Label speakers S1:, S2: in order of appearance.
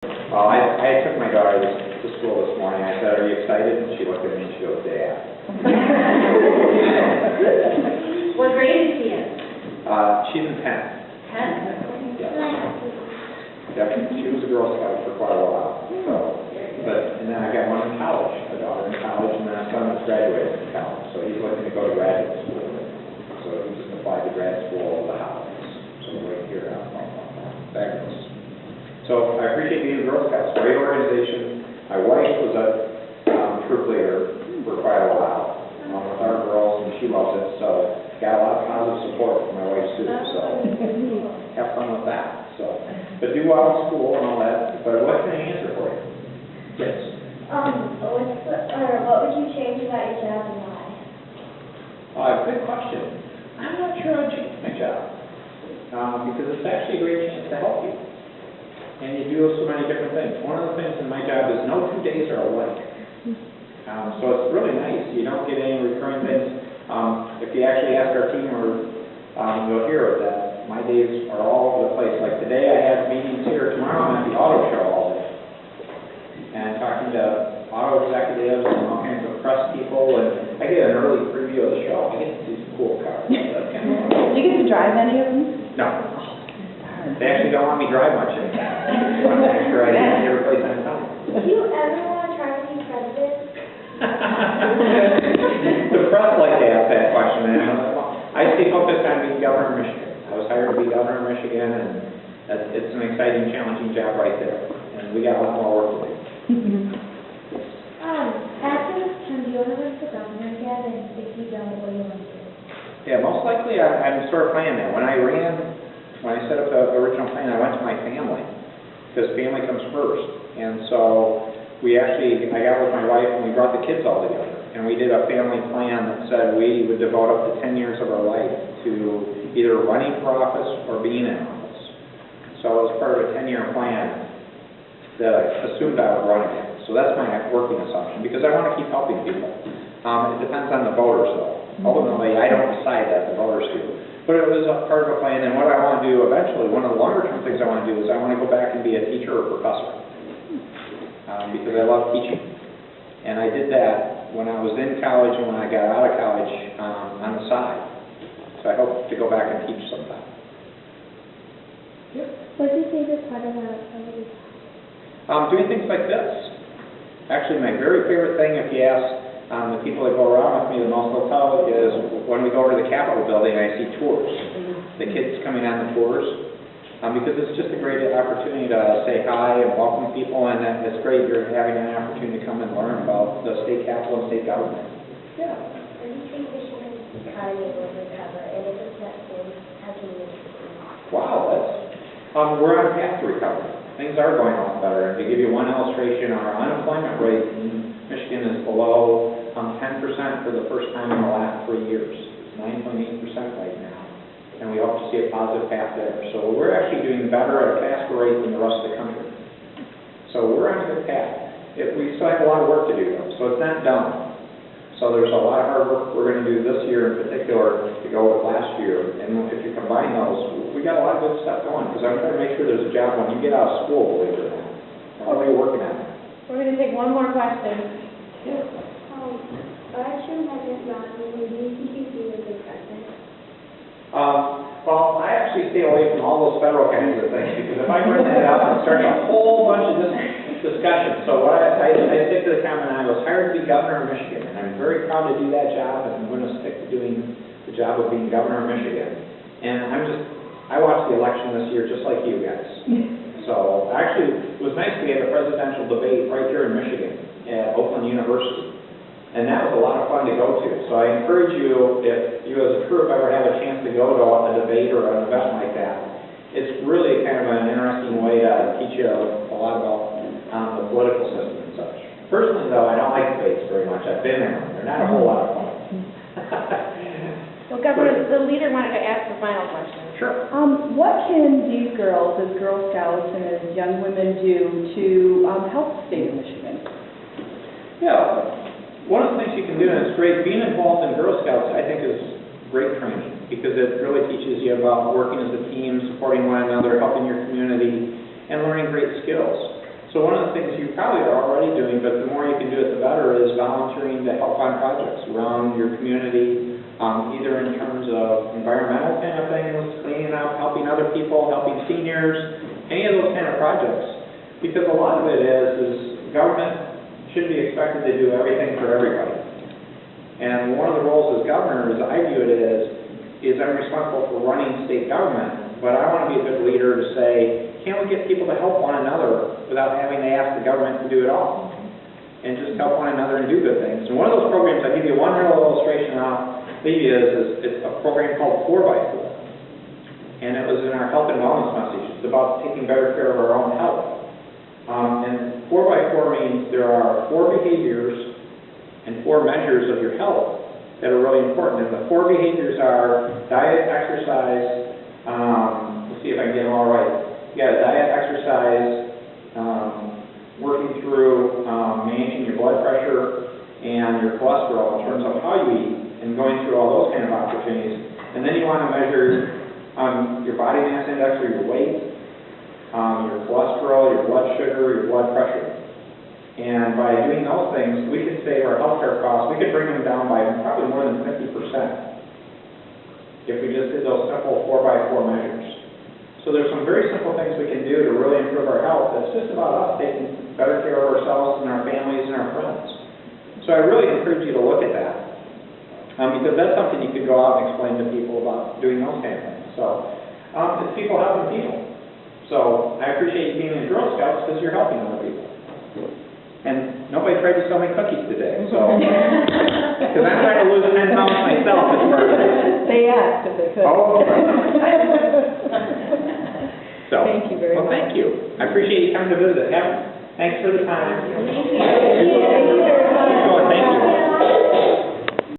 S1: Well, I took my daughter to school this morning. I said, "Are you excited?" And she looked at me and she goes, "Yeah."
S2: What grade is she in?
S1: She's in 10th.
S2: 10th?
S1: Yes. Yep. She was a Girl Scout for quite a while. So, and then I got one in college, a daughter in college, and then a son that's graduated from college. So he's looking to go to graduate school. So he just applied to grad school of the Holidays. So we're right here out. Fabulous. So I appreciate being a Girl Scouts. Great organization. My wife was a troop leader for quite a while with our girls, and she loves it. So got a lot of positive support from my wife too. So have fun with that. So, but do well in school and all that. But what can I answer for you? Yes.
S3: What would you change about your job and why?
S1: Good question. I'm not sure I'd change my job because it's actually a great chance to help you. And you do so many different things. One of the things in my job is no 2 days are alike. So it's really nice. You don't get any recurring things. If you actually ask our team, you'll hear that my days are all over the place. Like today I have meetings here. Tomorrow I'm at the auto show all day. And talking to auto executives and all kinds of press people. And I get an early preview of the show. I get to see some cool cars. That's kind of fun.
S4: Do you get to drive any of them?
S1: No. They actually don't want me to drive much anymore. I want to make sure I get every place on time.
S3: Do you ever want to try to be president?
S1: The press like to ask that question, and I stay focused on being governor of Michigan. I was hired to be governor of Michigan, and it's an exciting, challenging job right there. And we got a lot more work to do.
S3: After this term, do you want to run for governor again? And if you don't, what do you want to do?
S1: Yeah, most likely I'm sort of planning that. When I set up the original plan, I went to my family, because family comes first. And so I got with my wife and we brought the kids all together. And we did a family plan that said we would devote up to 10 years of our life to either running for office or being in office. So it was part of a 10-year plan that I assumed I would run again. So that's my working assumption, because I want to keep helping people. It depends on the voters, though. Ultimately, I don't decide that, the voters do. But it was a part of a plan, and what I want to do eventually, one of the longer-term things I want to do is I want to go back and be a teacher or professor, because I love teaching. And I did that when I was in college and when I got out of college on the side. So I hope to go back and teach sometime.
S3: What's your favorite part about activities?
S1: Doing things like this. Actually, my very favorite thing, if you ask the people that go around with me, the most they'll tell is when we go over to the Capitol building, I see tours. The kids coming on the tours, because it's just a great opportunity to say hi and welcome people, and it's great you're having an opportunity to come and learn about the state capitol and state government. Yeah.
S3: When do you think Michigan's economy will recover? And if it's not soon, how can you?
S1: Wow, we're on a path to recovery. Things are going a lot better. And to give you one illustration, our unemployment rate in Michigan is below 10% for the first time in the last 3 years. It's 9.8% right now. And we hope to see a positive path there. So we're actually doing better at a faster rate than the rest of the country. So we're on a good path. We still have a lot of work to do, though. So it's not done. So there's a lot of hard work we're going to do this year in particular to go with last year. And if you combine those, we got a lot of good stuff going. Because I'm trying to make sure there's a job when you get out of school, believe it or not. What are you working on?
S2: We're going to take one more question.
S1: Yeah.
S3: Aren't you President Rodney? Do you think you'd be a good president?
S1: Well, I actually stay away from all those federal kinds of things, because if I bring that up, I'm starting a whole bunch of discussion. So what I stick to the comment, I was hired to be governor of Michigan, and I'm very proud to do that job, and I'm going to stick to doing the job of being governor of Michigan. And I watched the election this year just like you guys. So actually, it was nice we had a presidential debate right here in Michigan at Oakland University. And that was a lot of fun to go to. So I encourage you, if you as a troop ever have a chance to go to a debate or an event like that, it's really kind of an interesting way to teach you a lot about the political system and such. Personally, though, I don't like debates very much. I've been there. They're not a whole lot of fun.
S2: Well, Governor, the leader wanted to ask the final question.
S1: Sure.
S4: What can these girls, as Girl Scouts and as young women, do to help the state of Michigan?
S1: Yeah. One of the things you can do, and it's great, being involved in Girl Scouts, I think, is great training, because it really teaches you about working as a team, supporting one another, helping your community, and learning great skills. So one of the things you probably are already doing, but the more you can do it, the better, is volunteering to help on projects around your community, either in terms of environmental kind of things, cleaning up, helping other people, helping seniors, any of those kind of projects. Because a lot of it is government should be expected to do everything for everybody. And one of the roles as governor, as I view it, is I'm responsible for running state government, but I want to be a good leader to say, can't we get people to help one another without having to ask the government to do it all? And just help one another and do good things. And one of those programs, I'll give you one real illustration I'll leave you is it's a program called 4x4. And it was in our health and wellness message. It's about taking better care of our own health. And 4x4 means there are 4 behaviors and 4 measures of your health that are really important. And the 4 behaviors are diet, exercise, let's see if I can get them all right. Yeah, diet, exercise, working through managing your blood pressure and your cholesterol in terms of how you eat and going through all those kind of opportunities. And then you want to measure your body mass index or your weight, your cholesterol, your blood sugar, your blood pressure. And by doing those things, we could save our healthcare costs. We could bring them down by probably more than 50% if we just did those simple 4x4 measures. So there's some very simple things we can do to really improve our health. It's just about us taking better care of ourselves and our families and our friends. So I really encourage you to look at that. Because that's something you could go out and explain to people about doing those kind of things. So it's people helping people. So I appreciate you being in Girl Scouts because you're helping other people. And nobody tried to sell me cookies today, so, because I'm trying to lose 10 pounds myself as part of it.
S4: They asked if they could.
S1: Oh, so.
S4: Thank you very much.
S1: Well, thank you. I appreciate you coming to visit. Thanks for the time.
S2: Thank you.